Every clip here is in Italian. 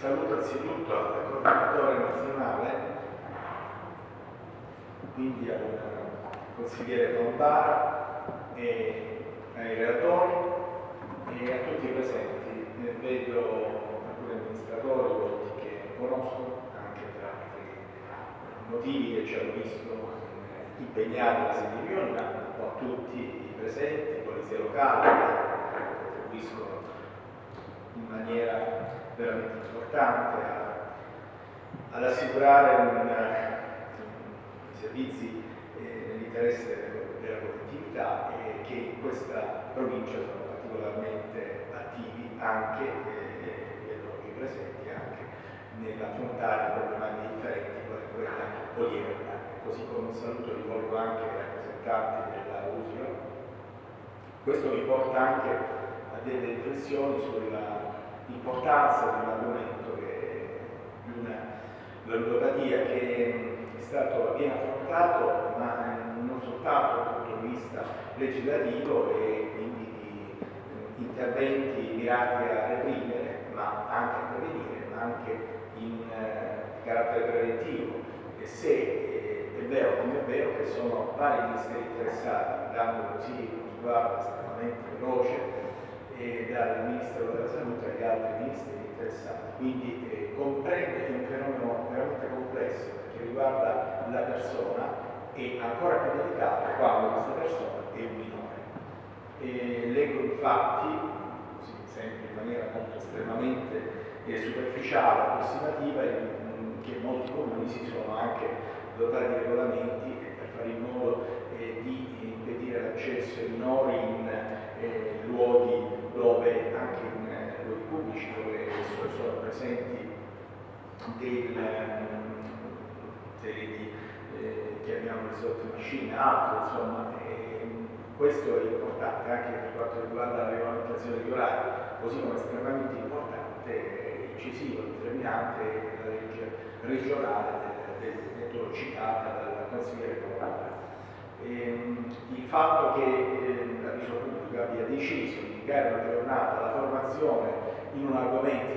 Saluto anzitutto al coordinatore nazionale, quindi al consigliere Lombara e ai relatori e a tutti i presenti. Vedo alcuni amministratori, molti che conosco, anche per altri motivi che ci hanno visto impegnati nella sede di riunione, ma a tutti i presenti, polizia locale, che contribuiscono in maniera veramente importante ad assicurare i servizi nell'interesse della collettività e che in questa provincia sono particolarmente attivi anche, vedo oggi presenti, anche nell'affrontare problematiche differenti come quella odierna. Così come un saluto rivolgo anche ai rappresentanti della USIO. Questo mi porta anche a delle riflessioni sull'importanza di un argomento che la ludopatia, che è stato ben affrontato, ma non soltanto dal punto di vista legislativo e quindi di interventi mirati a reprimere, ma anche a prevenire, ma anche in carattere preventivo. E se è vero come è vero che sono vari ministeri interessati, dando così uno sguardo estremamente veloce dal Ministero della Salute agli altri ministeri interessati, quindi comprende un fenomeno veramente complesso che riguarda la persona e ancora più delicato quando questa persona è un minore. Leggo infatti, sempre in maniera molto estremamente superficiale, approssimativa, che molti comuni si sono anche dotati di regolamenti per fare in modo di impedire l'accesso ai minori in luoghi dove, anche in luoghi pubblici, dove sono presenti dei chiamiamoli sottomachine, altro, insomma, questo è importante anche per quanto riguarda la regolamentazione degli orari, così come estremamente importante, incisivo, determinante la legge regionale del metodo citata dal consigliere Comunale. Il fatto che l'avviso pubblico abbia deciso di dedicare una giornata alla formazione in un argomento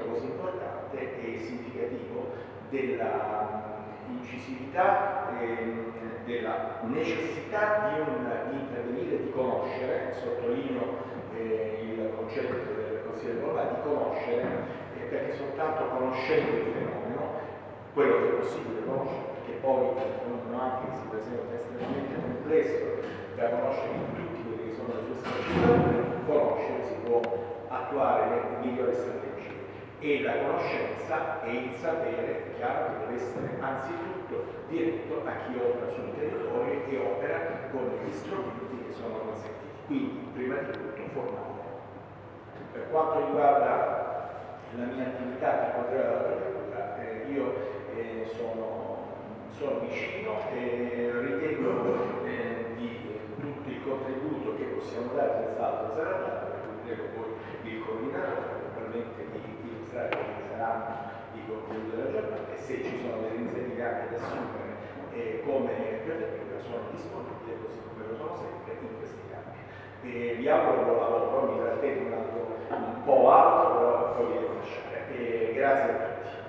così importante è significativo della incisività, della necessità di intervenire, di conoscere, sottolineo il concetto del consigliere Comunale, di conoscere, perché soltanto conoscendo il fenomeno, quello che è possibile conoscere, perché poi è un fenomeno anche che si presenta estremamente complesso da conoscere in tutti quelli che sono le sue sfaccettature, conoscere si può attuare le migliori strategie. E la conoscenza e il sapere è chiaro che deve essere anzitutto diretto a chi opera sul territorio e opera con gli strumenti che sono consentiti, quindi prima di tutto formale. Per quanto riguarda la mia attività per quanto riguarda la prefettura, io sono vicino e ritengo di tutto il contributo che possiamo dare senz'altro sarà dato, perché prego poi il coordinatore probabilmente di illustrare quali saranno i contenuti della giornata e se ci sono delle iniziative anche da assumere come prefettura sono disponibili, così come lo sono sempre in questi campi. Vi auguro buon lavoro, mi trattengo un po' alto, però poi vi devo lasciare. Grazie a tutti.